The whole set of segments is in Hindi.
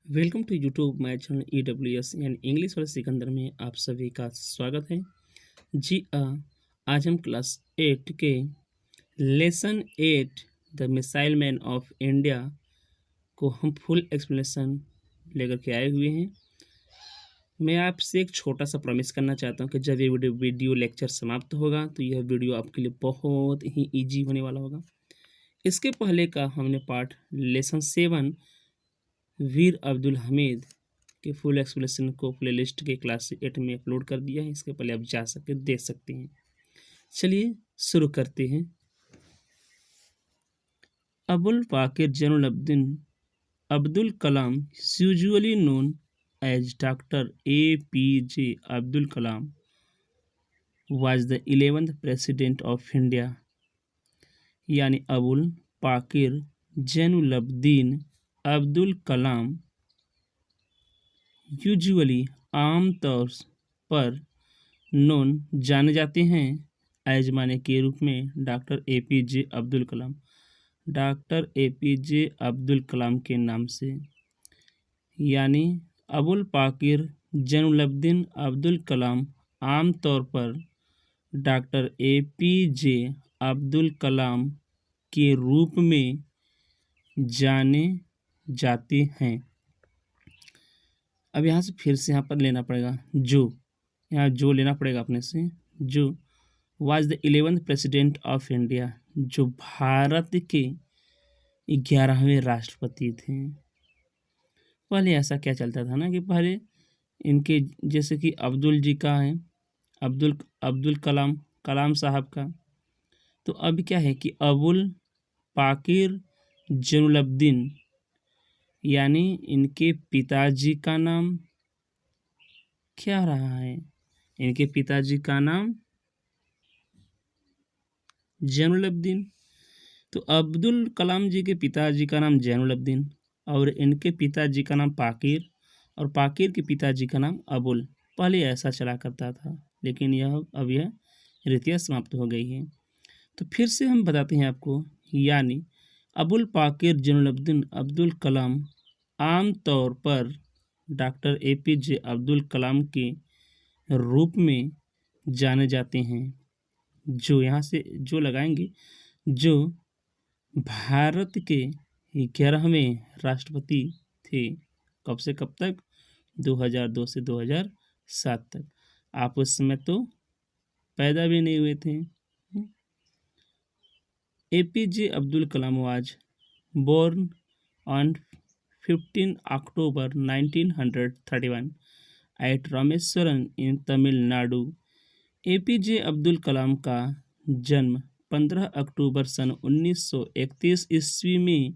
Welcome to YouTube my channel EWS यानी इंग्लिश वाले सिकंदर में आप सभी का स्वागत है। जी आज हम क्लास 8 के lesson 8 the missile man of India को हम फुल एक्सप्लेनेशन लेकर के आए हुए हैं। मैं आपसे एक छोटा सा प्रॉमिस करना चाहता हूँ कि जब ये वीडियो लेक्चर समाप्त होगा तो यह वीडियो आपके लिए बहुत ही ईजी होने वाला होगा। इसके पहले का हमने पार्ट लेसन 7 वीर अब्दुल हमीद के फुल एक्सप्लेनेशन को प्लेलिस्ट के क्लास 8 में अपलोड कर दिया है। इसके पहले आप जा सकते देख सकते हैं। चलिए शुरू करते हैं। Abul Pakir Jainulabdeen Abdul Kalam usually known as doctor APJ Abdul Kalam was the 11th president of India. यानी अबुल पाकिर जैनुलब्दीन अब्दुल कलाम यूजुअली आमतौर पर नोन जाने जाते हैं एज माने के रूप में डॉक्टर APJ अब्दुल कलाम, डॉक्टर APJ अब्दुल कलाम के नाम से। यानी अबुल पाकिर जैनुलब्दीन अब्दुल कलाम आमतौर पर डॉक्टर APJ अब्दुल कलाम के रूप में जाने जाते हैं। अब यहाँ से फिर से यहाँ पर लेना पड़ेगा यहाँ जो लेना पड़ेगा अपने से। जो was the 11th president of India, जो भारत के 11वें राष्ट्रपति थे। पहले ऐसा क्या चलता था ना कि पहले इनके जैसे कि अब्दुल जी का है, अब्दुल कलाम साहब का। तो अब क्या है कि अबुल पाकिर जैनुलब्दीन यानी इनके पिताजी का नाम क्या रहा है? इनके पिताजी का नाम जैनुलब्दीन। तो अब्दुल कलाम जी के पिताजी का नाम जैनुलब्दीन और इनके पिताजी का नाम पाकिर और पाकिर के पिताजी का नाम अबुल। पहले ऐसा चला करता था, लेकिन यह रीतियाँ समाप्त हो गई है। तो फिर से हम बताते हैं आपको। यानी अबुल पाकिर जैनुलब्दीन अब्दुल कलाम आम तौर पर डॉक्टर APJ अब्दुल कलाम के रूप में जाने जाते हैं। जो यहाँ से जो लगाएंगे, जो भारत के 11वें राष्ट्रपति थे। कब से कब तक? 2002 से 2007 तक। आप उस समय तो पैदा भी नहीं हुए थे। APJ Abdul Kalam was born on 15 October 1931 at Rameswaram in Tamil Nadu. APJ Abdul Kalam का जन्म 15 अक्टूबर सन 1931 ईस्वी में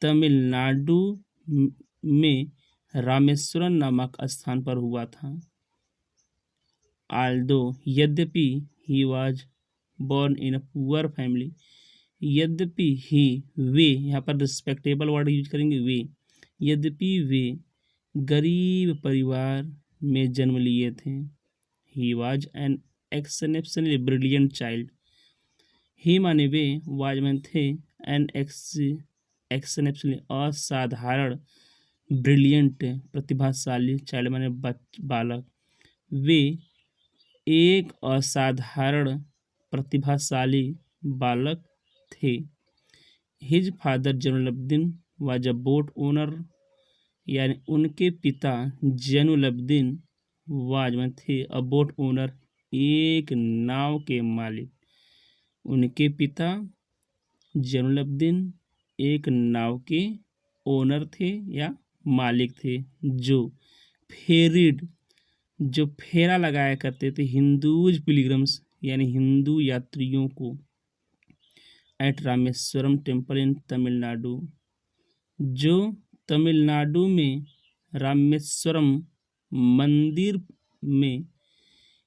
तमिलनाडु में रामेश्वरम नामक स्थान पर हुआ था। आल्दो यद्यपि he was born in a poor family, यद्यपि ही वे, यहाँ पर रिस्पेक्टेबल वर्ड यूज करेंगे वे, यद्यपि वे गरीब परिवार में जन्म लिए थे। He was an exceptionally brilliant child. He माने वे, वाज में थे, एन एक्सेप्शनली असाधारण, ब्रिलियंट प्रतिभाशाली, चाइल्ड माने बालक। वे एक असाधारण प्रतिभाशाली बालक थे। His father Jainulabdeen was a boat owner, यानी उनके पिता जैनुलब्दीन वाज में थे अ बोट ओनर, एक नाव के मालिक। उनके पिता जैनुलब्दीन एक नाव के ओनर थे या मालिक थे, जो फेरा लगाया करते थे हिंदूज पिलग्रिम्स यानी हिंदू यात्रियों को at Rameswaram temple in Tamil Nadu, जो तमिलनाडु में रामेश्वरम मंदिर में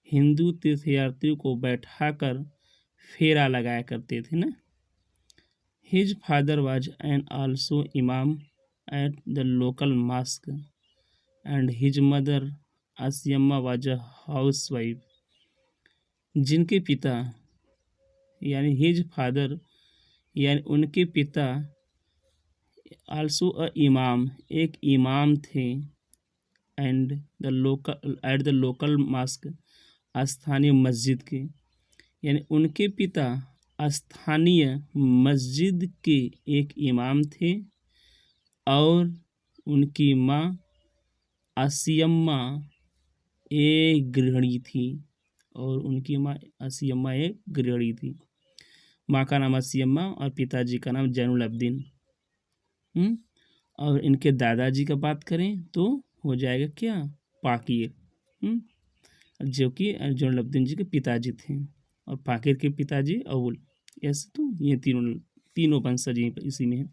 हिंदू तीर्थयात्रियों को बैठाकर फेरा लगाया करते थे ना। His father was an also imam at the local mosque and his mother Ashiamma was a housewife. जिनके पिता यानी हिज फादर यानी उनके पिता आल्सो अ इमाम, एक इमाम थे। And the local eight the local mask, स्थानीय मस्जिद के, यानी उनके पिता स्थानीय मस्जिद के एक इमाम थे और उनकी माँ आसियम्मा एक गृहिणी थी। और उनकी माँ आसियम्मा एक गृहिणी थी। माँ का नाम आसियम्मा और पिताजी का नाम जैनुल अब्दीन। और इनके दादाजी का बात करें तो हो जाएगा क्या, पाकिर, जो कि जैनुल अब्दीन जी के पिताजी थे। और पाकिर के पिताजी अवुल। ऐसे तो ये तीनों वंशज इसी में है।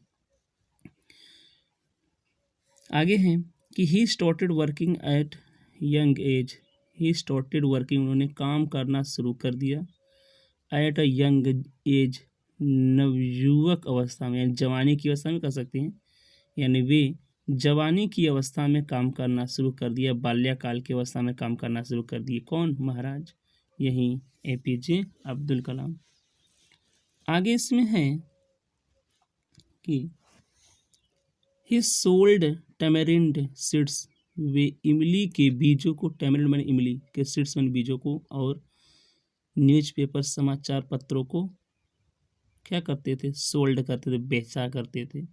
आगे हैं कि he started working at young age, he started working, उन्होंने काम करना शुरू कर दिया। एट अ यंग एज, नवयुवक अवस्था में, यानी जवानी की अवस्था में कर सकते हैं, यानी वे जवानी की अवस्था में काम करना शुरू कर दिया, बाल्यकाल की अवस्था में काम करना शुरू कर दिए। कौन? महाराज, यही APJ अब्दुल कलाम। आगे इसमें है कि ही सोल्ड टैमरिंड सीड्स, वे इमली के बीजों को, टैमरिंड माने इमली के सीड्स माने बीजों को, और न्यूज़पेपर समाचार पत्रों को क्या करते थे? सोल्ड करते थे, बेचा करते थे।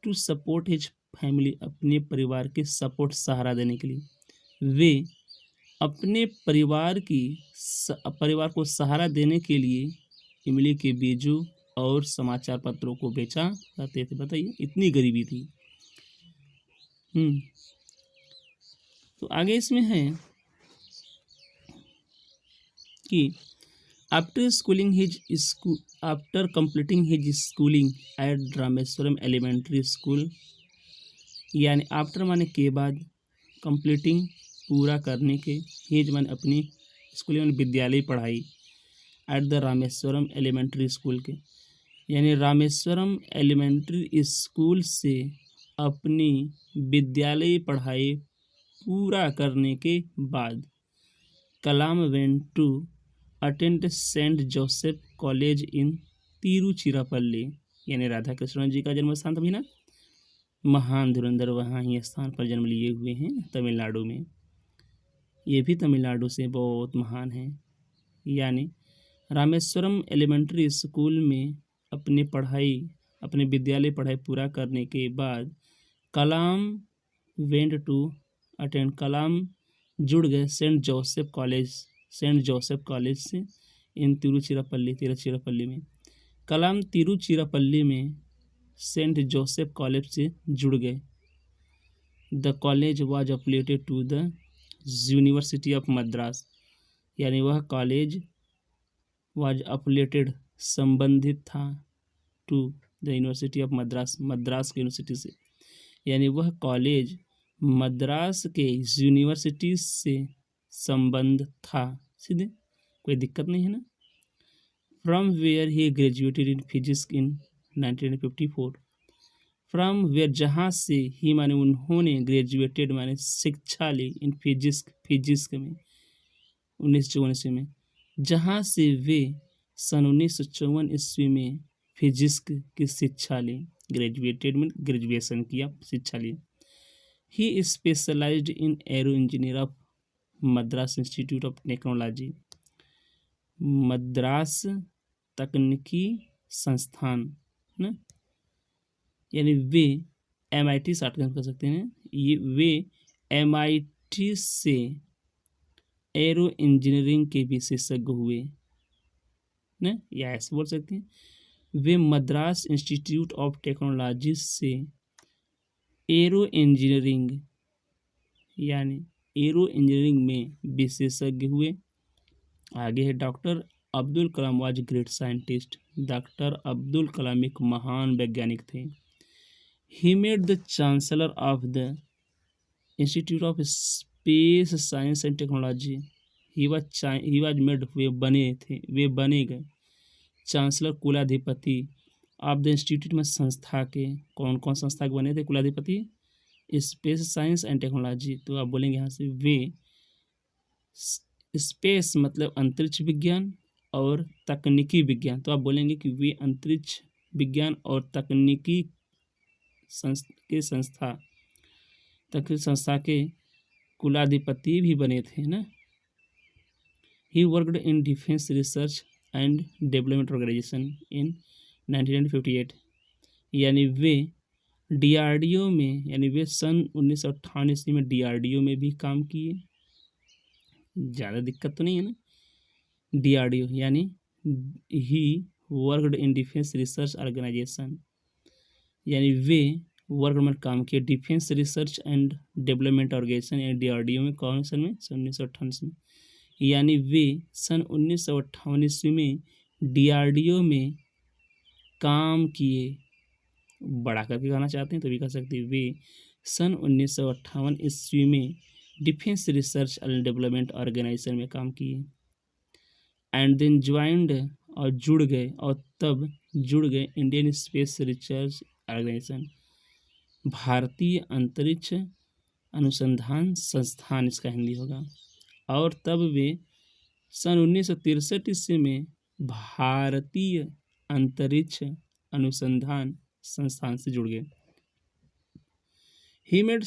टू सपोर्ट हिज फैमिली, अपने परिवार के सपोर्ट, सहारा देने के लिए वे अपने परिवार को सहारा देने के लिए इमली के बीजों और समाचार पत्रों को बेचा करते थे। बताइए, इतनी गरीबी थी। तो आगे इसमें है कि after completing his schooling at Rameswaram elementary school, यानी आफ्टर माने के बाद, कंप्लीटिंग पूरा करने के, हिज माने अपनी, स्कूलिंग माने विद्यालय पढ़ाई, at the Rameswaram elementary school के, यानी रामेश्वरम एलिमेंट्री स्कूल से अपनी विद्यालय पढ़ाई पूरा करने के बाद Kalam went to attend saint Joseph college in Tiruchirappalli, यानी राधा कृष्ण जी का जन्म स्थान था ना, महान धुरंधर वहाँ ही स्थान पर जन्म लिए हुए हैं, तमिलनाडु में। ये भी तमिलनाडु से बहुत महान है। यानी रामेश्वरम एलिमेंट्री स्कूल में अपने विद्यालय पढ़ाई पूरा करने के बाद कलाम वेंट टू अटेंड, कलाम जुड़ गए सेंट जोसेफ कॉलेज से इन तिरुचिरापल्ली में। कलाम तिरुचिरापल्ली में सेंट जोसेफ कॉलेज से जुड़ गए। The college was affiliated to the university of Madras, यानी वह कॉलेज वाज अफिलिएटेड, संबंधित था, to the university of Madras, Madras की यूनिवर्सिटी से, यानी वह कॉलेज मद्रास के यूनिवर्सिटी से संबंध था। सीधे, कोई दिक्कत नहीं है ना। From where he graduated in physics in 1954, from where, जहाँ से, ही माने उन्होंने, ग्रेजुएटेड माने शिक्षा ली, इन फिजिक्स में 1954 में, जहाँ से वे सन 1954 ईस्वी में फिजिक्स की शिक्षा ली, ग्रेजुएटेड में ग्रेजुएशन किया, शिक्षा ली। He specialised in aero engineer of Madras institute of technology, Madras तकनीकी संस्थान ना, यानी वे MIT शॉर्ट कर सकते हैं, ये वे MIT से एरो इंजीनियरिंग के विशेषज्ञ हुए ना, या ऐसे बोल सकते हैं, वे मद्रास इंस्टीट्यूट ऑफ टेक्नोलॉजी से एरो इंजीनियरिंग, यानी एरो इंजीनियरिंग में विशेषज्ञ हुए। आगे है doctor Abdul Kalam was great scientist, doctor Abdul Kalam एक महान वैज्ञानिक थे। He made the chancellor of the institute of space science and technology, he was made, वे बने गए चांसलर, कुलाधिपति ऑफ द इंस्टीट्यूट में, संस्था के, कौन कौन संस्था के बने थे कुलाधिपति? Space science and technology. तो आप बोलेंगे यहाँ से, वे स्पेस मतलब अंतरिक्ष विज्ञान और तकनीकी विज्ञान, तो आप बोलेंगे कि वे अंतरिक्ष विज्ञान और तकनीकी संस्था के कुलाधिपति भी बने थे ना। He worked in defence research and development organisation in 1958, यानी वे DRDO में, यानी वे सन 1958 में DRDO में भी काम किए। ज़्यादा दिक्कत तो नहीं है ना। DRDO यानी he worked in defence research organisation, यानी वे वर्क में काम किए defence research and development organisation यानी DRDO में। कौन सन में? 1958 में। यानी वे सन 1958 में DRDO में काम किए। बड़ा करके कहना चाहते हैं तो भी कह सकते हैं, वे सन 1958 ईस्वी में defence research and development organisation में काम किए। एंड देन ज्वाइंड, और जुड़ गए, और तब जुड़ गए इंडियन स्पेस रिसर्च ऑर्गेनाइजेशन, भारतीय अंतरिक्ष अनुसंधान संस्थान इसका हिंदी होगा। और तब वे सन 1963 ईस्वी में भारतीय अंतरिक्ष अनुसंधान संस्थान से जुड़ गए। He made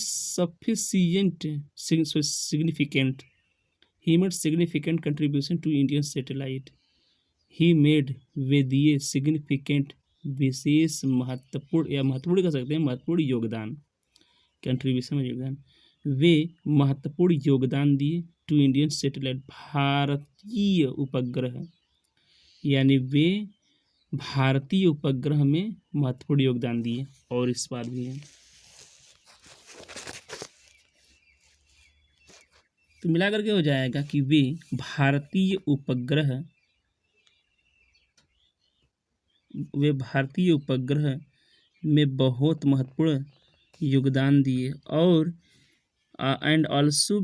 significant contribution to Indian satellite. He made, वे दिए, significant, विशेष, महत्वपूर्ण, या महत्वपूर्ण कह सकते हैं, महत्वपूर्ण योगदान, कंट्रीब्यूशन में योगदान, वे महत्वपूर्ण योगदान दिए टू इंडियन सैटेलाइट, भारतीय उपग्रह, यानी वे भारतीय उपग्रह में महत्वपूर्ण योगदान दिए। और इस बात भी है, तो मिला करके हो जाएगा कि वे भारतीय उपग्रह में बहुत महत्वपूर्ण योगदान दिए। और and also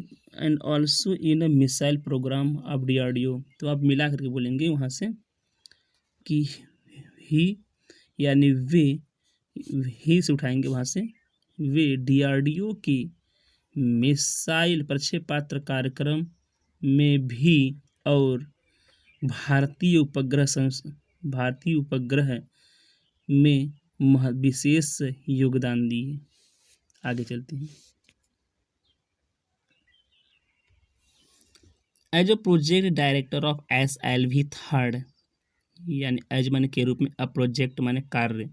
in a missile programme of DRDO। तो आप मिला करके बोलेंगे वहाँ से कि ही, यानी वे, ही से उठाएंगे वहाँ से, वे DRDO की मिसाइल प्रक्षेपास्त्र कार्यक्रम में भी और भारतीय उपग्रह में विशेष योगदान दिए। आगे चलते हैं। As a project director of SLV third, यानी एज माने के रूप में, अ प्रोजेक्ट माने कार्य,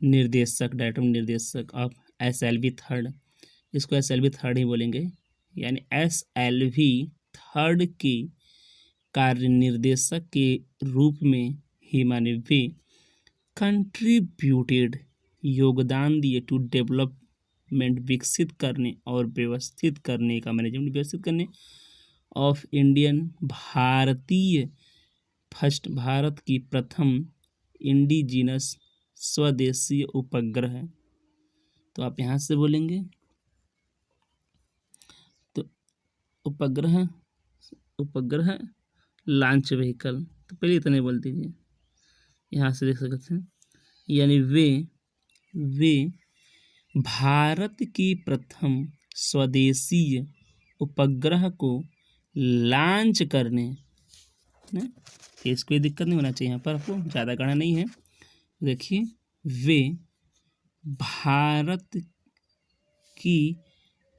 निर्देशक, डायरेक्टर निर्देशक ऑफ SLV थर्ड, इसको SLV थर्ड ही बोलेंगे। यानी SLV थर्ड के कार्य निर्देशक के रूप में ही माने वे कंट्रीब्यूटेड, योगदान दिए, टू डेवलपमेंट, विकसित करने और व्यवस्थित करने का, मैनेजमेंट व्यवस्थित करने, ऑफ इंडियन, भारत की प्रथम इंडिजिनस स्वदेशी उपग्रह। तो आप यहाँ से बोलेंगे, तो उपग्रह लॉन्च व्हीकल, तो पहले इतने बोल दीजिए, यहाँ से देख सकते हैं। यानी वे भारत की प्रथम स्वदेशी उपग्रह को लॉन्च करने, इसको दिक्कत नहीं होना चाहिए यहाँ पर, आपको ज़्यादा गणना नहीं है। देखिए, वे भारत की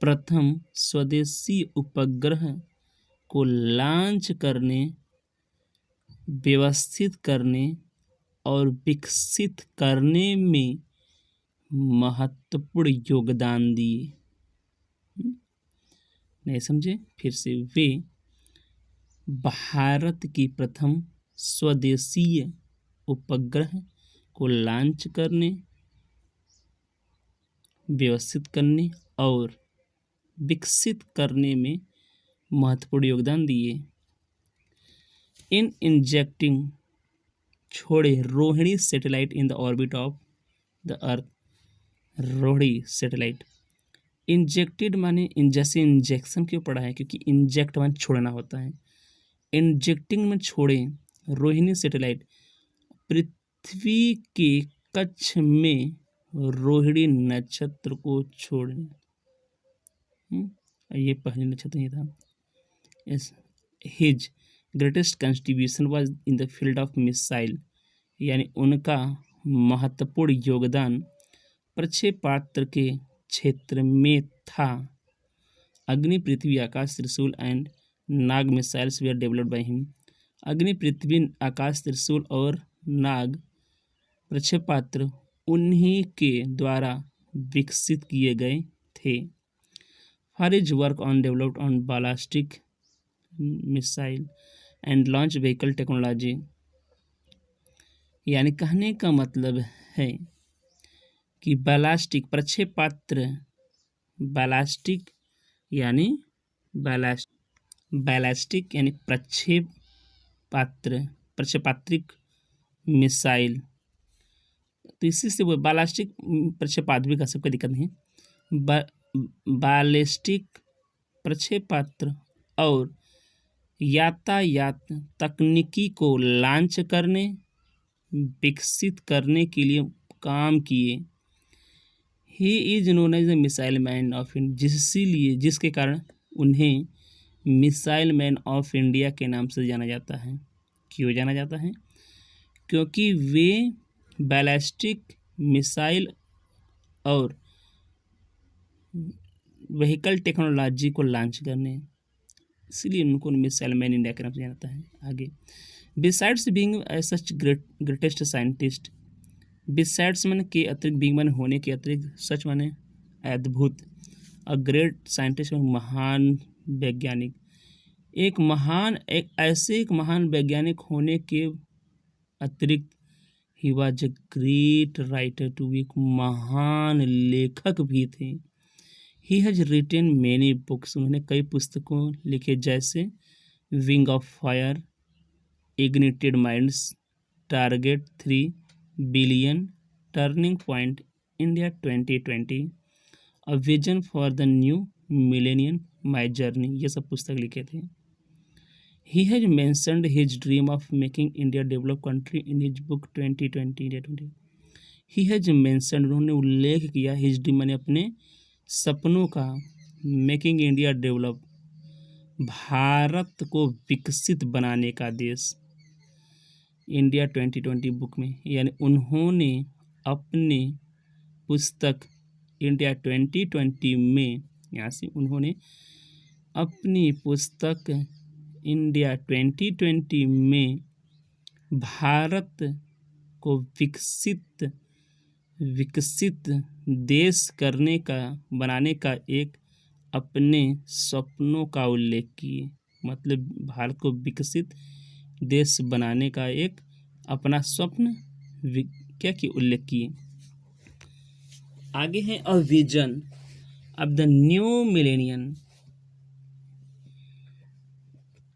प्रथम स्वदेशी उपग्रह को लॉन्च करने, व्यवस्थित करने और विकसित करने में महत्वपूर्ण योगदान दिए। नहीं समझे? फिर से, वे भारत की प्रथम स्वदेशी उपग्रह को लॉन्च करने, व्यवस्थित करने और विकसित करने में महत्वपूर्ण योगदान दिए। इन इंजेक्टिंग, छोड़े, Rohini satellite in the orbit of the earth, Rohini satellite. Injected माने जैसे इंजेक्शन क्यों पढ़ा है, क्योंकि इंजेक्ट माने छोड़ना होता है। इंजेक्टिंग में छोड़े रोहिणी सैटेलाइट, पृथ्वी के कक्ष में रोहिणी नक्षत्र को छोड़ने, ये पहले नक्षत्र ही था। His greatest contribution was in the field of missile, यानी उनका महत्वपूर्ण योगदान प्रक्षेपास्त्र के क्षेत्र में था। अग्नि, पृथ्वी, आकाश, त्रिशूल एंड नाग मिसाइल्स वे are developed by him. Agni, Prithvi, Akash, त्रिशूल और नाग प्रक्षेपास्त्र उन्हीं के द्वारा विकसित किए गए थे। For his work on developed on ballistic missile and launch vehicle technology. यानी कहने का मतलब है कि बैलास्टिक प्रक्षेपास्त्र, बैलास्टिक यानी बैलास्टिक यानी प्रक्षेपात्रिक मिसाइल, तो इसी से वो बैलास्टिक प्रक्षेपास्त्र भी कह सकते, दिक्कत नहीं है। बैलिस्टिक प्रक्षेपास्त्र और यातायात तकनीकी को लॉन्च करने, विकसित करने के लिए काम किए। He is known as the missile man of India, जिसके कारण उन्हें मिसाइल मैन ऑफ इंडिया के नाम से जाना जाता है। क्यों जाना जाता है? क्योंकि वे बैलिस्टिक मिसाइल और व्हीकल टेक्नोलॉजी को लॉन्च करने, इसलिए उनको मिसाइल मैन इंडिया के नाम से जाना जाता है। आगे, besides being such greatest scientist, besides मन के अतिरिक्त, बीइंग मन होने के अतिरिक्त, सच माने अद्भुत, अ ग्रेट साइंटिस्ट महान वैज्ञानिक, एक महान वैज्ञानिक होने के अतिरिक्त he was a great writer too, एक महान लेखक भी थे। He has written many books, उन्होंने कई पुस्तकों लिखे, जैसे wing of fire, ignited minds, target 3 billion, turning point India 2020, a vision for the new millennium, my journey, ये सब पुस्तक लिखे थे। He has mentioned his dream of making India develop country in his book 2020 India 20। He has mentioned, उन्होंने उल्लेख किया, हिज ड्रीम माने अपने सपनों का, मेकिंग इंडिया डेवलप, भारत को विकसित बनाने का देश, इंडिया 2020 बुक में। यानी उन्होंने अपने पुस्तक इंडिया 2020 में, यहाँ से उन्होंने अपनी पुस्तक इंडिया 2020 में भारत को विकसित देश बनाने का एक अपने सपनों का उल्लेख किए। मतलब भारत को विकसित देश बनाने का एक अपना स्वप्न क्या कि उल्लेख किए। आगे है a vision of the new millennium,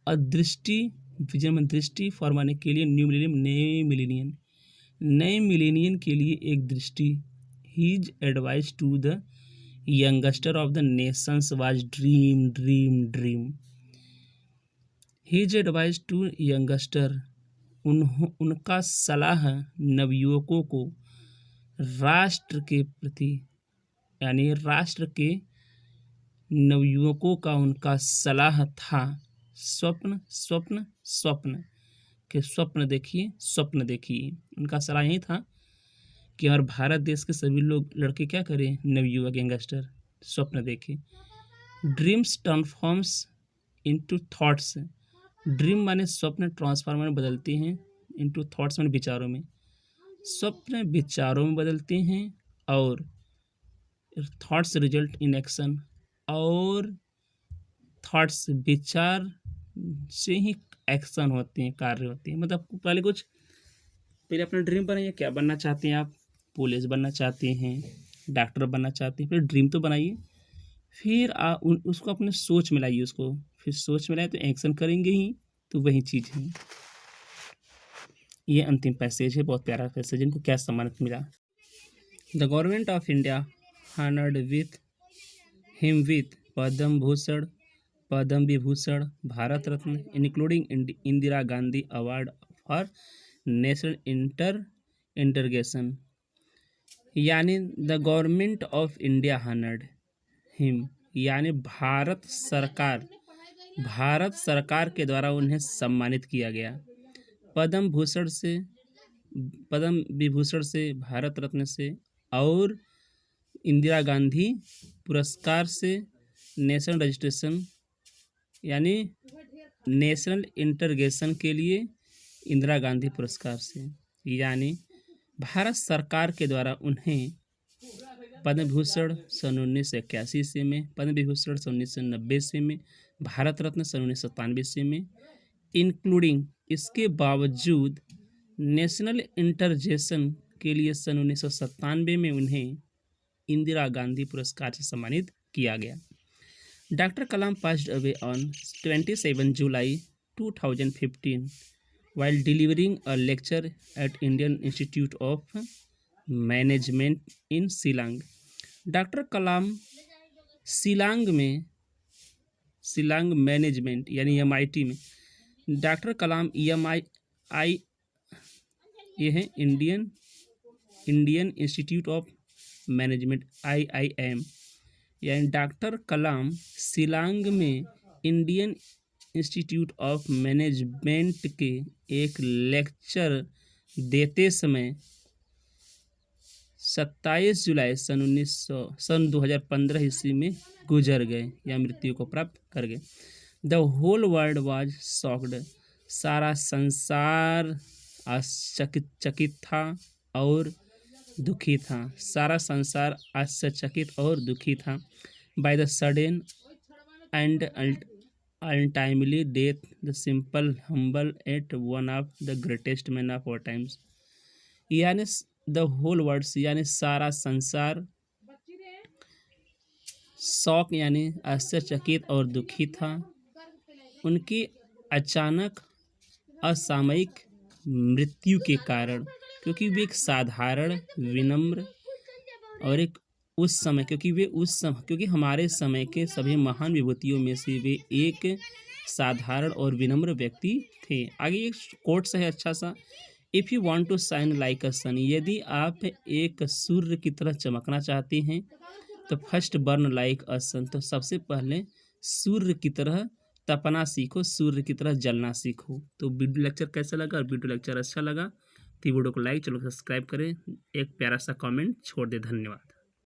vision में दृष्टि, फॉर्माने के लिए, न्यू मिलेनियम, नए मिलेनियम के लिए एक दृष्टि। His advice to the youngster of the nations was dream. His advice to youngster, उनका सलाह नवयुवकों को, राष्ट्र के प्रति, यानी राष्ट्र के नवयुवकों का उनका सलाह था, स्वप्न के स्वप्न देखिए। उनका सलाह यही था कि हमारे भारत देश के सभी लोग, लड़के क्या करें, नवयुवक यंगस्टर स्वप्न देखें। Dreams transforms into thoughts, dream माने स्वप्न, ट्रांसफॉर्म माने बदलते हैं, इनटू थॉट्स माने विचारों में, स्वप्न विचारों में बदलते हैं, और थॉट्स रिजल्ट इन एक्शन, और थॉट्स विचार से ही एक्शन होते हैं, कार्य होते हैं। मतलब पहले अपना ड्रीम बनाइए, क्या बनना चाहते हैं आप, पुलिस बनना चाहते हैं, डॉक्टर बनना चाहते हैं, फिर ड्रीम तो बनाइए, फिर उसको अपने सोच में लाइए, फिर सोच में लाए तो एक्शन करेंगे ही, तो वही चीज़ है। ये अंतिम पैसेज है, बहुत प्यारा पैसेज, इनको क्या सम्मानित मिला। The government of India honoured him with Padma Bhushan, Padma Vibhushan, Bharat Ratna, including Indira Gandhi award for national integration. यानी the government of India honoured him, यानी भारत सरकार के द्वारा उन्हें सम्मानित किया गया, पद्म विभूषण से, भारत रत्न से, और इंदिरा गांधी पुरस्कार से, नेशनल रजिस्ट्रेशन यानी नेशनल इंटरगेशन के लिए इंदिरा गांधी पुरस्कार से, यानी भारत सरकार के द्वारा उन्हें पद्म भूषण सन 1981 ईस्वी में, पद्म विभूषण सन 1990 ईस्वी में, भारत रत्न सन 1997 ईस्वी में, इंक्लूडिंग इसके बावजूद नेशनल इंटरजेशन के लिए सन 1997 में उन्हें इंदिरा गांधी पुरस्कार से सम्मानित किया गया। Doctor Kalam passed away on 27 July 2015 while delivering a lecture at Indian Institute of management in Shillong. Doctor Kalam Shillong management यानी MIT में, डॉक्टर कलाम EMI ये है Indian institute of management IIM, यानी डॉक्टर कलाम शिलांग में इंडियन इंस्टीट्यूट ऑफ मैनेजमेंट के एक लेक्चर देते समय 27 जुलाई सन 2015 ईस्वी में गुजर गए या मृत्यु को प्राप्त कर गए। The whole world was shocked, सारा संसार आश्चर्यचकित था और दुखी था, सारा संसार आश्चर्यचकित और दुखी था। By the sudden and untimely death the simple humble at one of the greatest man of our times, यानी द होल वर्ल्ड यानी सारा संसार, शौक यानी आश्चर्यचकित और दुखी था उनकी अचानक असामयिक मृत्यु के कारण, क्योंकि वे एक साधारण, विनम्र और क्योंकि हमारे समय के सभी महान विभूतियों में से वे एक साधारण और विनम्र व्यक्ति थे। आगे एक कोट्स है अच्छा सा, if you want to shine like a sun, यदि आप एक सूर्य की तरह चमकना चाहते हैं तो फर्स्ट बर्न लाइक अ सन, तो सबसे पहले सूर्य की तरह तपना सीखो, सूर्य की तरह जलना सीखो। तो वीडियो लेक्चर कैसा लगा? और वीडियो लेक्चर अच्छा लगा तो वीडियो को लाइक, चलो सब्सक्राइब करें, एक प्यारा सा कमेंट छोड़ दे। धन्यवाद।